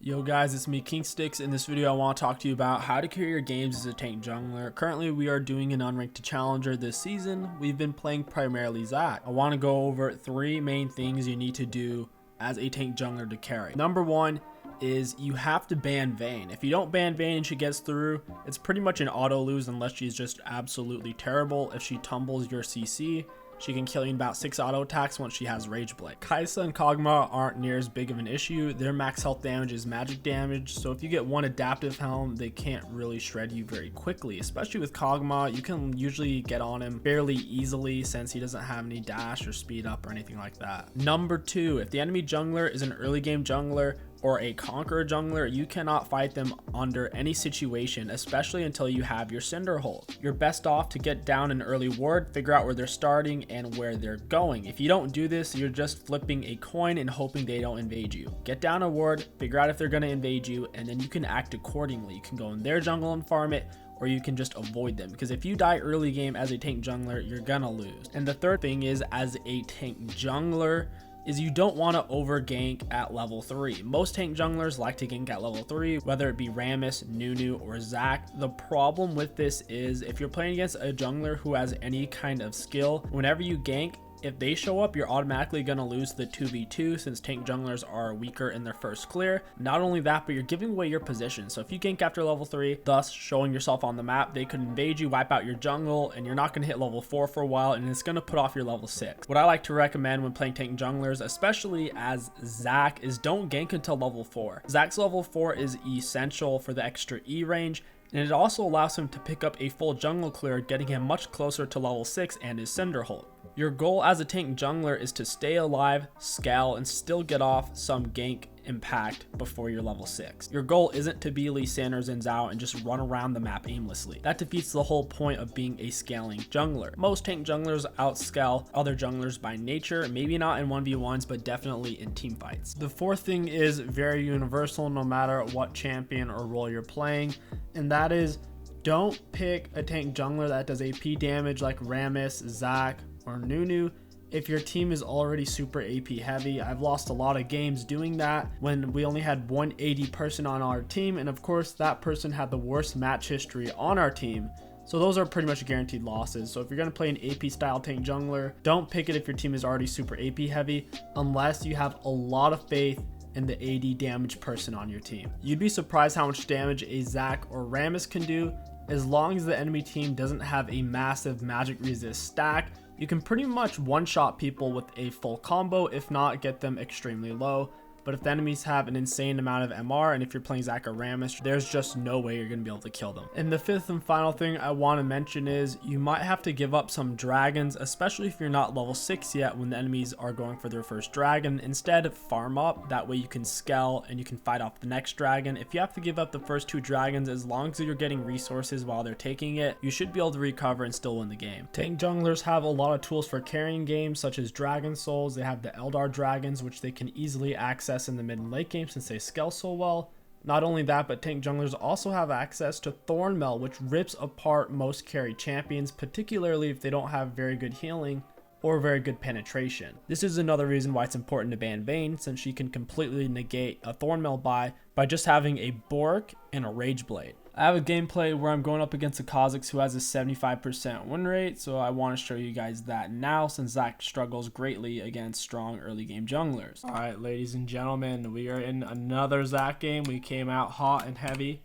Yo guys, it's me KingStix. In this video I want to talk to you about how to carry your games as a tank jungler. Currently we are doing an unranked challenger this season. We've been playing primarily Zac. I want to go over 3 main things you need to do as a tank jungler to carry. Number 1 is you have to ban Vayne. If you don't ban Vayne and she gets through, it's pretty much an auto lose unless she's just absolutely terrible. If she tumbles your CC, she can kill you in about 6 auto attacks once she has Rage Blade. Kai'Sa and 𝐒𝐿𝐿 aren't near as big of an issue. Their max health damage is magic damage, so if you get one adaptive helm, they can't really shred you very quickly. Especially with 𝐒𝐿𝐿, you can usually get on him fairly easily since he doesn't have any dash or speed up or anything like that. Number 2, if the enemy jungler is an early game jungler or a conqueror jungler, you cannot fight them under any situation, especially until you have your Cinder hold. You're best off to get down an early ward, figure out where they're starting and where they're going. If you don't do this, you're just flipping a coin and hoping they don't invade you. Get down a ward, figure out if they're going to invade you, and then you can act accordingly. You can go in their jungle and farm it, or you can just avoid them, because if you die early game as a tank jungler, you're gonna lose. And the third thing is, as a tank jungler, is you don't want to over gank at level 3. Most tank junglers like to gank at level 3, whether it be Rammus, Nunu, or Zac. The problem with this is if you're playing against a jungler who has any kind of skill, whenever you gank, if they show up, you're automatically going to lose the 2v2 since tank junglers are weaker in their first clear. Not only that, but you're giving away your position. So if you gank after level 3, thus showing yourself on the map, they could invade you, wipe out your jungle, and you're not going to hit level 4 for a while, and it's going to put off your level 6. What I like to recommend when playing tank junglers, especially as Zac, is don't gank until level 4. Zac's level 4 is essential for the extra E range, and it also allows him to pick up a full jungle clear, getting him much closer to level 6 and his Cinder hold. Your goal as a tank jungler is to stay alive, scale, and still get off some gank impact before you're level 6. Your goal isn't to be Lee Sanders and Zhao and just run around the map aimlessly. That defeats the whole point of being a scaling jungler. Most tank junglers outscale other junglers by nature, maybe not in 1v1s, but definitely in team fights. The fourth thing is very universal no matter what champion or role you're playing, and that is don't pick a tank jungler that does AP damage like Rammus, Zac, or Nunu if your team is already super AP heavy. I've lost a lot of games doing that when we only had one AD person on our team, and of course that person had the worst match history on our team. So those are pretty much guaranteed losses. So if you're going to play an AP style tank jungler, don't pick it if your team is already super AP heavy unless you have a lot of faith in the AD damage person on your team. You'd be surprised how much damage a Zac or Rammus can do. As long as the enemy team doesn't have a massive magic resist stack, you can pretty much one-shot people with a full combo, if not get them extremely low. But if the enemies have an insane amount of MR, and if you're playing Zac or Rammus, there's just no way you're going to be able to kill them. And the fifth and final thing I want to mention is you might have to give up some dragons, especially if you're not level 6 yet when the enemies are going for their first dragon. Instead, farm up. That way you can scale and you can fight off the next dragon. If you have to give up the first 2 dragons, as long as you're getting resources while they're taking it, you should be able to recover and still win the game. Tank junglers have a lot of tools for carrying games, such as Dragon Souls. They have the Eldar dragons, which they can easily access in the mid and late game since they scale so well. Not only that, but tank junglers also have access to Thornmail, which rips apart most carry champions, particularly if they don't have very good healing or very good penetration. This is another reason why it's important to ban Vayne, since she can completely negate a Thornmail buy by just having a Bork and a Rage Blade. I have a gameplay where I'm going up against a Kha'Zix who has a 75% win rate, so I want to show you guys that now since Zac struggles greatly against strong early game junglers. Alright, ladies and gentlemen, we are in another Zac game. We came out hot and heavy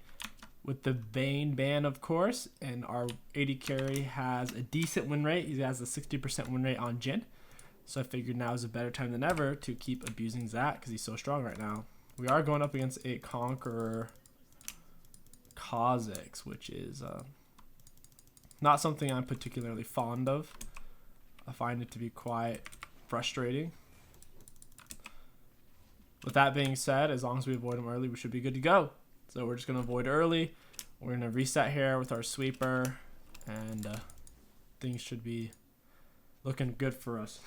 with the Vayne ban, of course, and our AD carry has a decent win rate. He has a 60% win rate on Jhin, so I figured now is a better time than ever to keep abusing Zac because he's so strong right now. We are going up against a conqueror Kha'Zix, which is not something I'm particularly fond of. I find it to be quite frustrating. With that being said, as long as we avoid him early, we should be good to go. So we're just going to avoid early. We're going to reset here with our sweeper, and things should be looking good for us.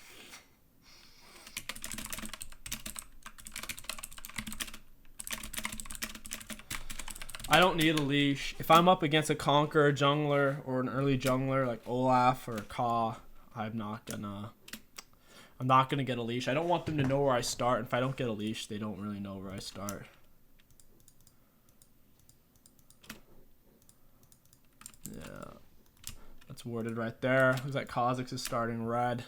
I don't need a leash. If I'm up against a conqueror jungler or an early jungler like Olaf or 𝐒𝐿, I'm not gonna get a leash. I don't want them to know where I start. If I don't get a leash, they don't really know where I start. It's warded right there. Looks like Kha'Zix is starting red.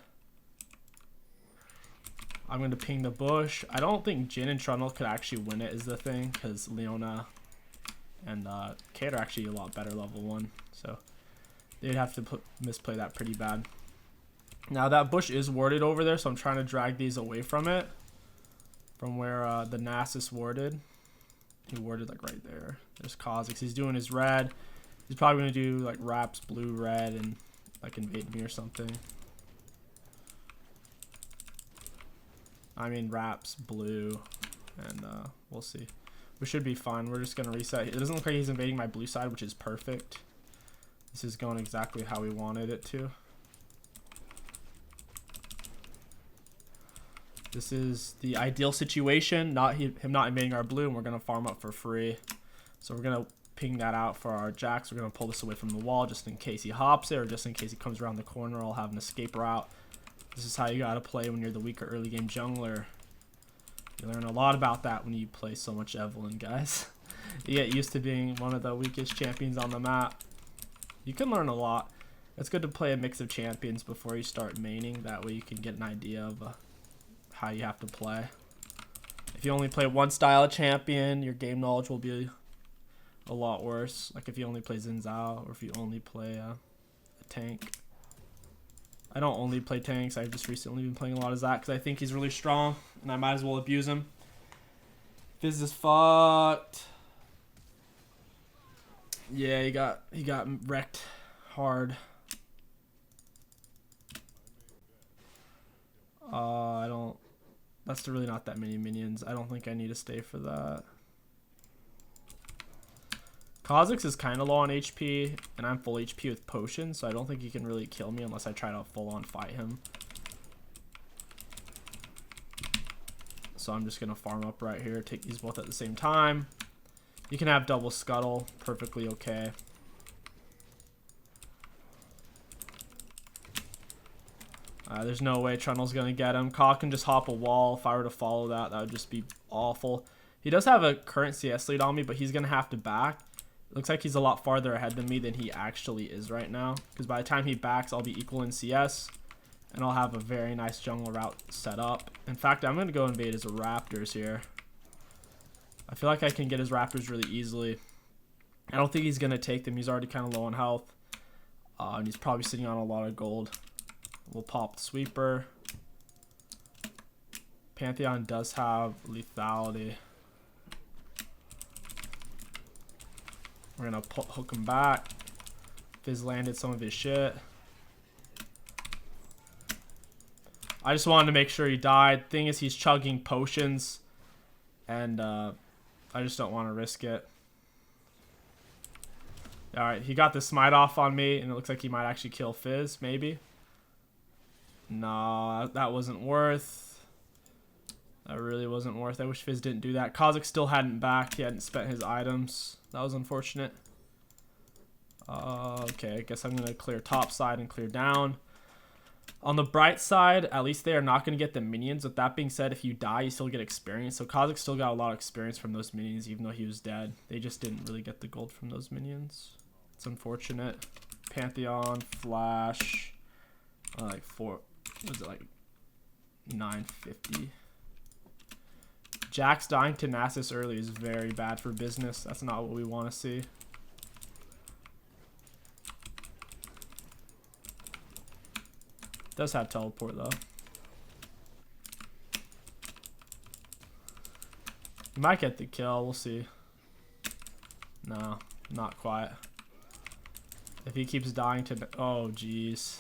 I'm going to ping the bush. I don't think Jhin and Trundle could actually win it is the thing, because Leona and Kate are actually a lot better level 1. So they'd have to misplay that pretty bad. Now that bush is warded over there, so I'm trying to drag these away from it. From where the Nasus warded. He warded like right there. There's Kha'Zix. He's doing his red. He's probably going to do like Raps blue, red, and like invade me or something. I mean Raps blue, and we'll see. We should be fine. We're just going to reset. It doesn't look like he's invading my blue side, which is perfect. This is going exactly how we wanted it to. This is the ideal situation, not him not invading our blue, and we're going to farm up for free. So we're going to ping that out for our Jax. We're going to pull this away from the wall just in case he hops it, or just in case he comes around the corner. I'll have an escape route. This is how you got to play when you're the weaker early game jungler. You learn a lot about that when you play so much Evelynn, guys. You get used to being one of the weakest champions on the map. You can learn a lot. It's good to play a mix of champions before you start maining. That way you can get an idea of how you have to play. If you only play one style of champion, your game knowledge will be a lot worse. Like if you only play Xin Zhao, or if you only play a tank. I don't only play tanks. I've just recently been playing a lot of Zac because I think he's really strong, and I might as well abuse him. Fizz is fucked. Yeah, he got wrecked hard. I don't. That's really not that many minions. I don't think I need to stay for that. Kha'Zix is kind of low on HP, and I'm full HP with potions, so I don't think he can really kill me unless I try to full-on fight him. So I'm just going to farm up right here, take these both at the same time. You can have double scuttle, perfectly okay. There's no way Trundle's going to get him. Ka can just hop a wall. If I were to follow that, that would just be awful. He does have a current CS lead on me, but he's going to have to back. It looks like he's a lot farther ahead than me than he actually is right now. Because by the time he backs, I'll be equal in CS. And I'll have a very nice jungle route set up. In fact, I'm going to go invade his Raptors here. I feel like I can get his Raptors really easily. I don't think he's going to take them. He's already kind of low on health. And he's probably sitting on a lot of gold. We'll pop the sweeper. Pantheon does have lethality. We're going to hook him back. Fizz landed some of his shit. I just wanted to make sure he died. Thing is, he's chugging potions. And I just don't want to risk it. Alright, he got the smite off on me. And it looks like he might actually kill Fizz, maybe. No, that wasn't worth. That really wasn't worth. I wish Fizz didn't do that. Kha'Zix still hadn't backed. He hadn't spent his items. That was unfortunate. Okay, I guess I'm going to clear top side and clear down. On the bright side, at least they are not going to get the minions. With that being said, if you die, you still get experience. So Kha'Zix still got a lot of experience from those minions, even though he was dead. They just didn't really get the gold from those minions. It's unfortunate. Pantheon, Flash, like was it like 950? Jax dying to Nasus early is very bad for business. That's not what we want to see. Does have teleport though. He might get the kill. We'll see. No, not quite. If he keeps dying to... Oh, jeez.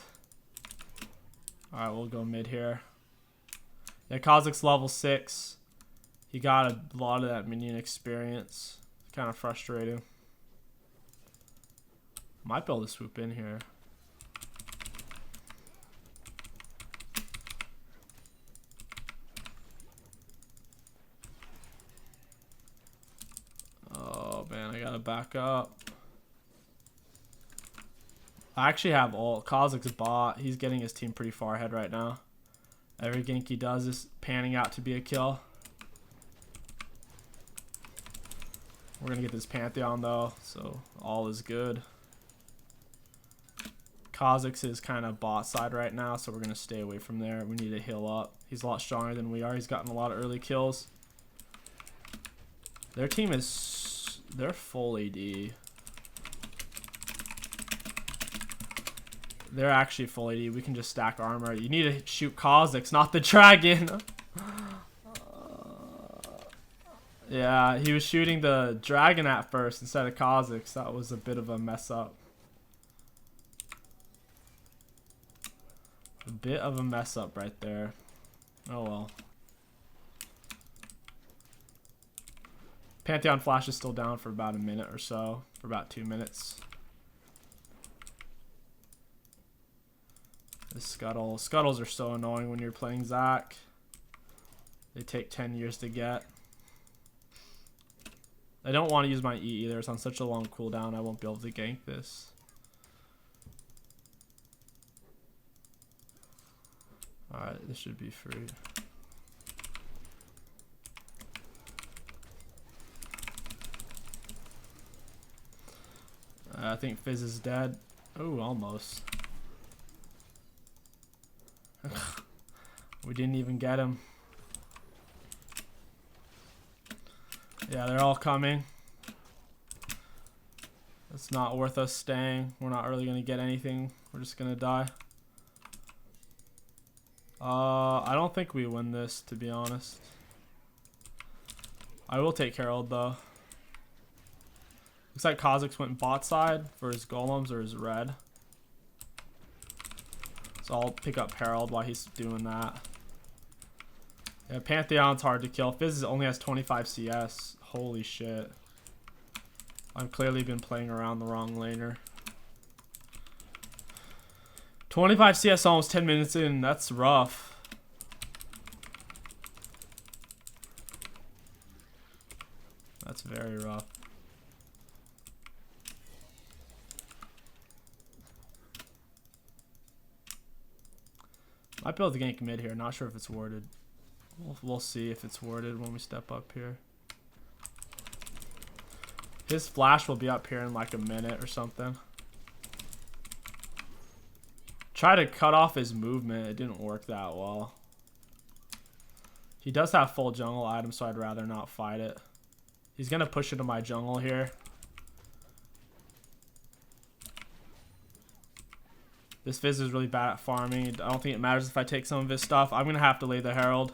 Alright, we'll go mid here. Yeah, Kha'Zix level 6. He got a lot of that minion experience. Kind of frustrating. Might be able to swoop in here. Oh man, I gotta back up. I actually have all Kha'Zix's bot. He's getting his team pretty far ahead right now. Every gank he does is panning out to be a kill. We're gonna get this Pantheon though, so all is good. Kha'Zix is kind of bot side right now, so we're going to stay away from there. We need to heal up. He's a lot stronger than we are. He's gotten a lot of early kills. Their team is... they're full AD. They're actually full AD. We can just stack armor. You need to shoot Kha'Zix, not the dragon. Yeah, he was shooting the dragon at first instead of Kha'Zix. That was a bit of a mess up. A bit of a mess up right there. Oh well. Pantheon Flash is still down for about a minute or so. For about 2 minutes. The Scuttle. Scuttles are so annoying when you're playing Zac. They take 10 years to get. I don't want to use my E either. It's on such a long cooldown. I won't be able to gank this. Alright, this should be free. I think Fizz is dead. Oh, almost. We didn't even get him. Yeah, they're all coming. It's not worth us staying. We're not really going to get anything. We're just going to die. I don't think we win this, to be honest. I will take Herald, though. Looks like Kha'Zix went bot side for his golems or his red. So I'll pick up Herald while he's doing that. Yeah, Pantheon's hard to kill. Fizz only has 25 CS. Holy shit. I've clearly been playing around the wrong laner. 25 CS almost 10 minutes in. That's rough. That's very rough. Might be able to gank mid here. Not sure if it's warded. We'll see if it's warded when we step up here. His flash will be up here in like a minute or something. Try to cut off his movement. It didn't work that well. He does have full jungle items, so I'd rather not fight it. He's going to push into my jungle here. This Fizz is really bad at farming. I don't think it matters if I take some of his stuff. I'm going to have to lay the Herald.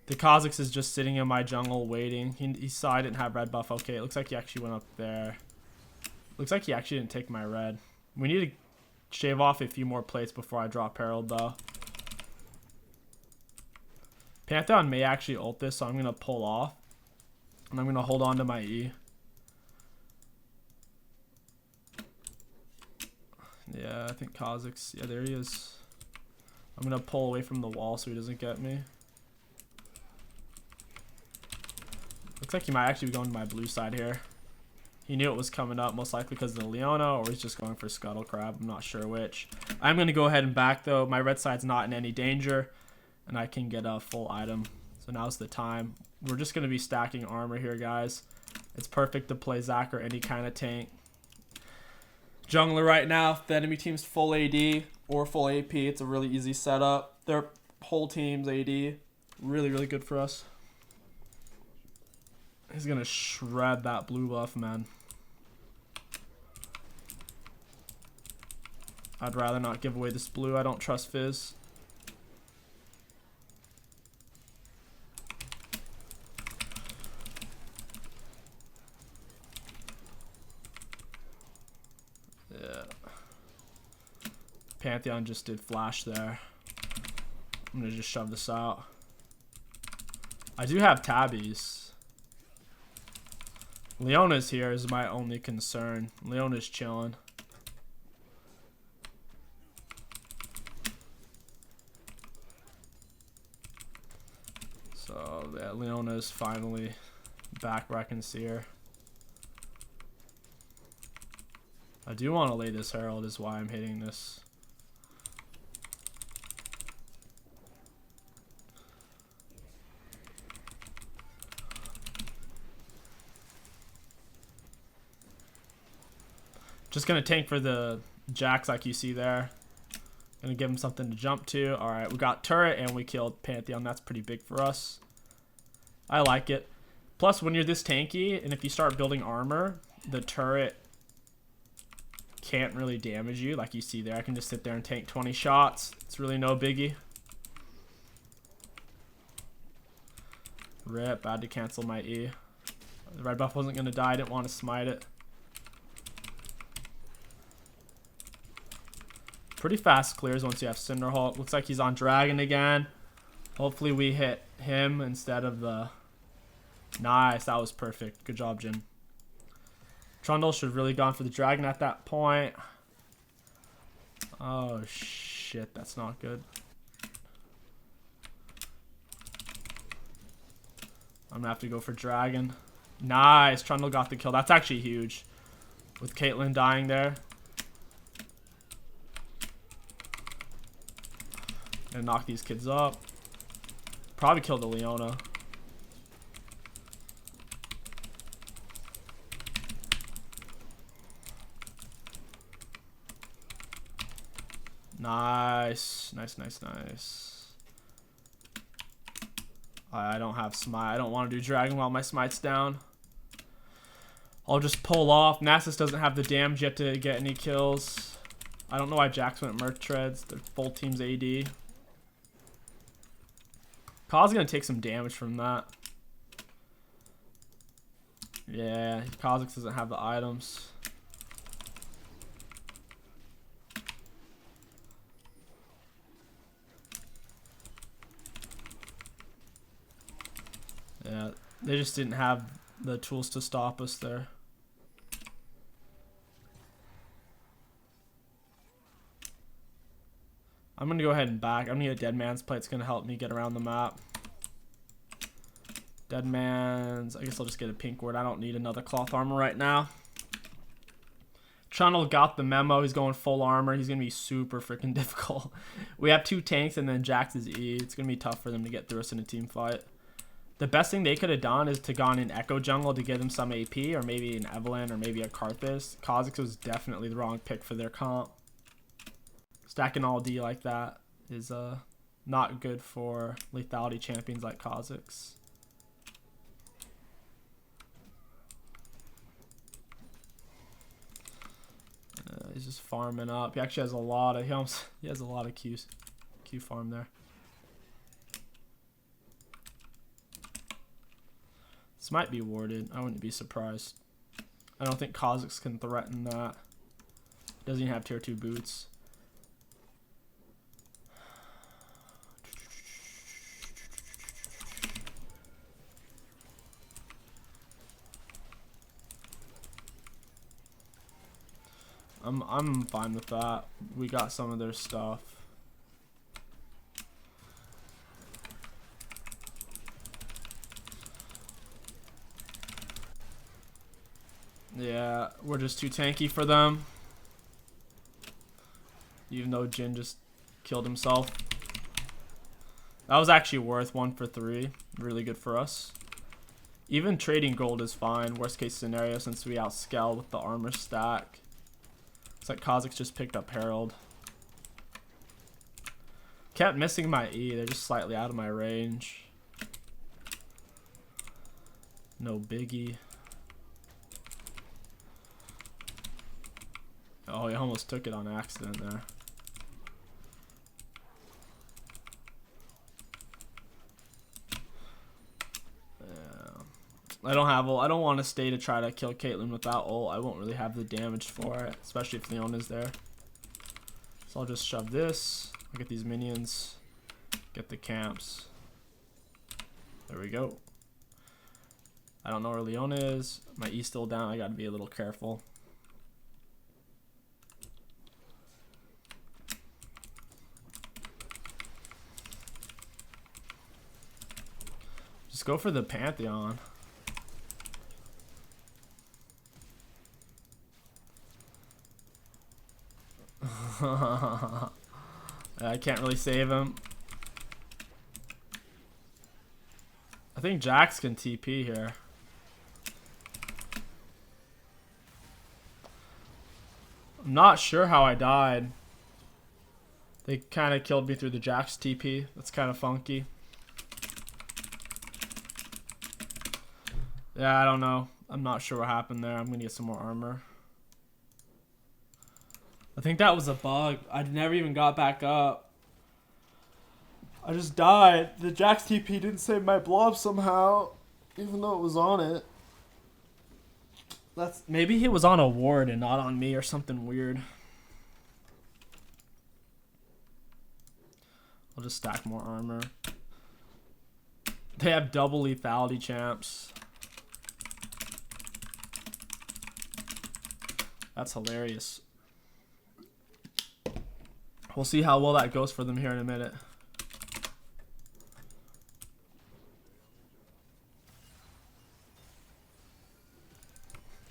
The Kha'Zix is just sitting in my jungle waiting. He saw I didn't have red buff. Okay, it looks like he actually went up there. Looks like he actually didn't take my red. We need to shave off a few more plates before I drop Herald, though. Pantheon may actually ult this, so I'm going to pull off. And I'm going to hold on to my E. Yeah, I think Kha'Zix. Yeah, there he is. I'm going to pull away from the wall so he doesn't get me. Looks like he might actually be going to my blue side here. He knew it was coming up, most likely because of the Leona, or he's just going for Scuttle Crab. I'm not sure which. I'm going to go ahead and back, though. My red side's not in any danger, and I can get a full item. So now's the time. We're just going to be stacking armor here, guys. It's perfect to play Zac or any kind of tank. Jungler right now, if the enemy team's full AD or full AP, it's a really easy setup. Their whole team's AD. Really, really good for us. He's going to shred that blue buff, man. I'd rather not give away this blue. I don't trust Fizz. Yeah. Pantheon just did flash there. I'm going to just shove this out. I do have tabbies. Leona's here is my only concern. Leona's chilling. So yeah, Leona's finally back where I can see her. I do want to lay this Herald is why I'm hitting this. Just gonna tank for the Jax, like you see there. Gonna give him something to jump to. All right, we got turret and we killed Pantheon. That's pretty big for us. I like it. Plus, when you're this tanky, and if you start building armor, the turret can't really damage you. Like you see there, I can just sit there and tank 20 shots. It's really no biggie. Rip, I had to cancel my E. The red buff wasn't gonna die, I didn't want to smite it. Pretty fast clears once you have Cinderhulk. Looks like he's on Dragon again. Hopefully we hit him instead of the... Nice, that was perfect. Good job, Jin. Trundle should have really gone for the Dragon at that point. Oh, shit, that's not good. I'm gonna have to go for Dragon. Nice, Trundle got the kill. That's actually huge. With Caitlyn dying there. Gonna knock these kids up. Probably kill the Leona. Nice. Nice, nice, nice. I don't have smite. I don't want to do Dragon while my smite's down. I'll just pull off. Nasus doesn't have the damage yet to get any kills. I don't know why Jax went Merc Treads. Their full team's AD. 𝐒𝐿's gonna take some damage from that. Yeah, Kha'Zix doesn't have the items. Yeah, they just didn't have the tools to stop us there. I'm going to go ahead and back. I'm going to get a Dead Man's Plate. It's going to help me get around the map. Dead Man's... I guess I'll just get a pink ward. I don't need another cloth armor right now. Trundle got the memo. He's going full armor. He's going to be super freaking difficult. We have 2 tanks and then Jax's E. It's going to be tough for them to get through us in a team fight. The best thing they could have done is to gone in Echo Jungle to give them some AP, or maybe an Evelyn, or maybe a Karthus. Kha'Zix was definitely the wrong pick for their comp. Stacking all D like that is not good for lethality champions like Kha'Zix. He's just farming up. He actually has a lot of he has a lot of Q farm there. This might be warded. I wouldn't be surprised. I don't think Kha'Zix can threaten that. Doesn't even have tier 2 boots. I'm fine with that. We got some of their stuff. Yeah, we're just too tanky for them. Even though Jin just killed himself. That was actually worth 1 for 3. Really good for us. Even trading gold is fine. Worst case scenario since we outscale with the armor stack. It's like Kha'Zix just picked up Herald. Kept missing my E. They're just slightly out of my range. No biggie. Oh, he almost took it on accident there. I don't want to stay to try to kill Caitlyn without ult. I won't really have the damage for it, especially if Leona's there. So I'll just shove this. I'll get these minions. Get the camps. There we go. I don't know where Leona is. My E's still down. I gotta be a little careful. Just go for the Pantheon. I can't really save him. I think Jax can TP here. I'm not sure how I died. They kind of killed me through the Jax TP. That's kind of funky. Yeah, I don't know. I'm not sure what happened there. I'm going to get some more armor. I think that was a bug. I never even got back up. I just died. The Jax TP didn't save my blob somehow, even though it was on it. Maybe he was on a ward and not on me or something weird. I'll just stack more armor. They have double lethality champs. That's hilarious. We'll see how well that goes for them here in a minute.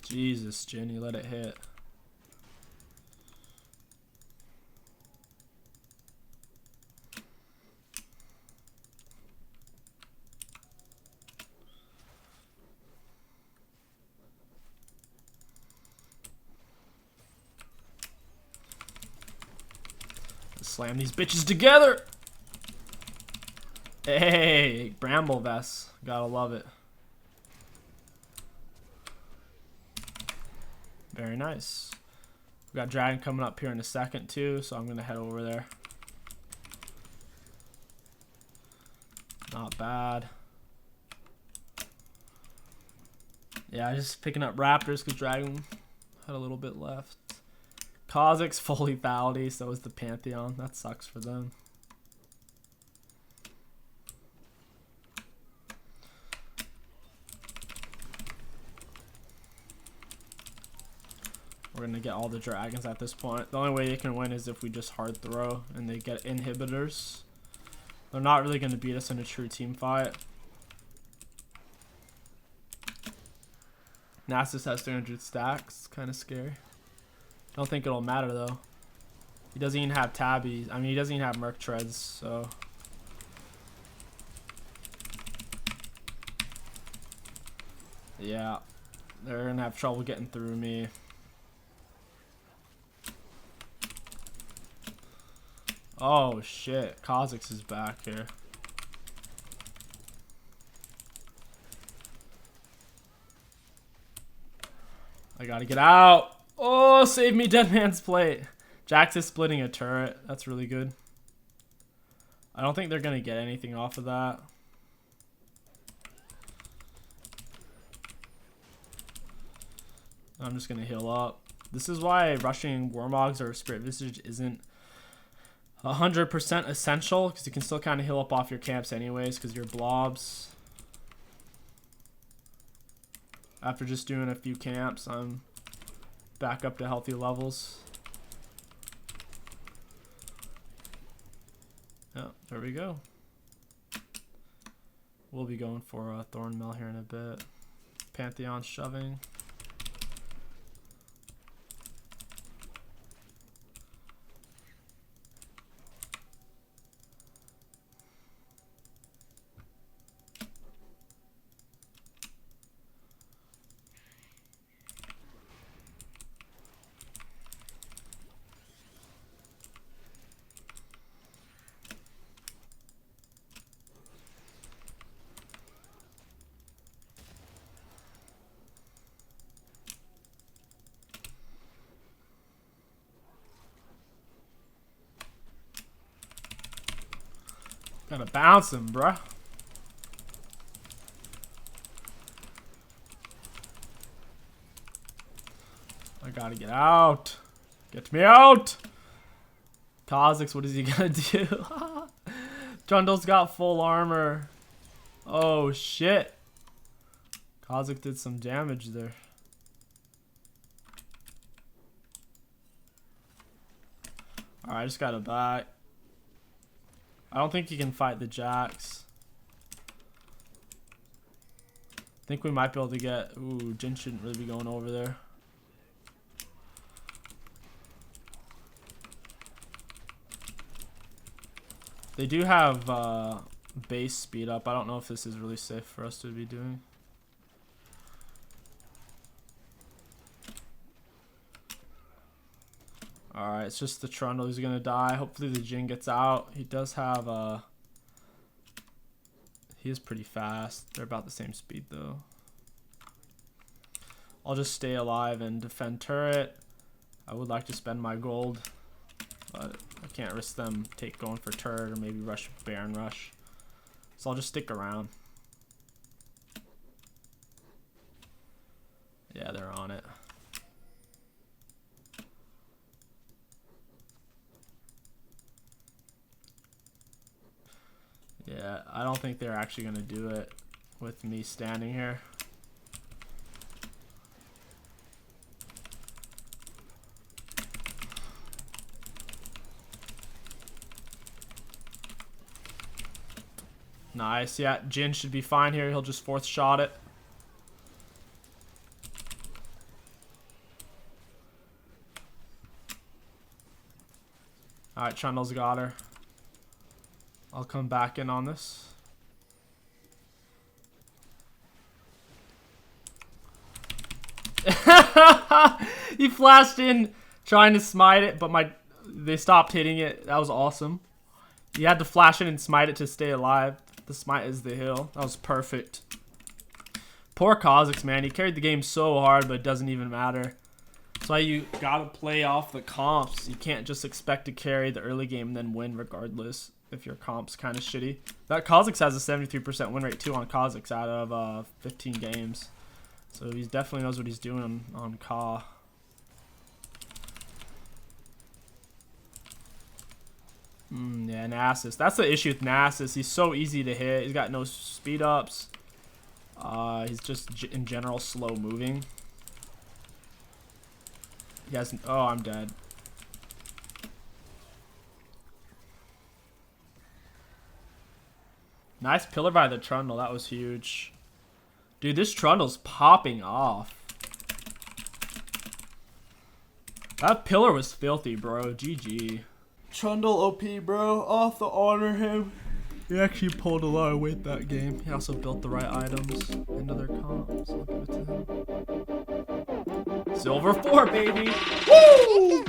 Jesus, Jenny, let it hit. Slam these bitches together. Hey, Bramble Vest. Gotta love it. Very nice. We got Dragon coming up here in a second too, so I'm gonna head over there. Not bad. Yeah, just picking up Raptors because Dragon had a little bit left. Kha'Zix full lethality, so is the Pantheon. That sucks for them. We're going to get all the dragons at this point. The only way they can win is if we just hard throw and they get inhibitors. They're not really going to beat us in a true team fight. Nasus has 300 stacks. Kind of scary. Don't think it'll matter though. He doesn't even have tabbies. I mean, he doesn't even have merc treads, so. Yeah. They're going to have trouble getting through me. Oh shit, Kha'Zix is back here. I gotta get out. Oh, save me, Dead Man's Plate. Jax is splitting a turret. That's really good. I don't think they're gonna get anything off of that. I'm just gonna heal up. This is why rushing Warmogs or Spirit Visage isn't 100% essential, because you can still kind of heal up off your camps anyways, because your blobs. After just doing a few camps, I'm back up to healthy levels. Yeah, there we go. We'll be going for a Thornmail here in a bit. Pantheon shoving. Gotta bounce him, bruh. I gotta get out. Get me out. Kha'Zix, what is he gonna do? Trundle's got full armor. Oh shit. Kha'Zix did some damage there. Alright, I just gotta back. I don't think he can fight the Jax. I think we might be able to get... Ooh, Jin shouldn't really be going over there. They do have base speed up. I don't know if this is really safe for us to be doing. Alright, it's just the Trundle who's gonna die. Hopefully the Jhin gets out. He does have he is pretty fast. They're about the same speed though. I'll just stay alive and defend turret. I would like to spend my gold, but I can't risk them going for turret or maybe rush Baron rush. So I'll just stick around. Yeah, they're on it. Yeah, I don't think they're actually going to do it with me standing here. Nice. Yeah, Jhin should be fine here. He'll just fourth shot it. Alright, Trundle's got her. I'll come back in on this. He flashed in trying to smite it, but they stopped hitting it. That was awesome. You had to flash in and smite it to stay alive. The smite is the heal. That was perfect. Poor Kha'Zix, man. He carried the game so hard, but it doesn't even matter. That's why you gotta play off the comps. You can't just expect to carry the early game and then win regardless if your comp's kind of shitty. That Kha'Zix has a 73% win rate too on Kha'Zix out of 15 games. So he definitely knows what he's doing on Ka. Yeah, Nasus. That's the issue with Nasus. He's so easy to hit. He's got no speed ups. He's just in general slow moving. He has. Oh, I'm dead. Nice pillar by the Trundle. That was huge. Dude, this Trundle's popping off. That pillar was filthy, bro. GG. Trundle OP, bro. I'll have to honor him. He actually pulled a lot of weight that game. He also built the right items into their comps. I'll give it to him. Silver 4, baby. Woo!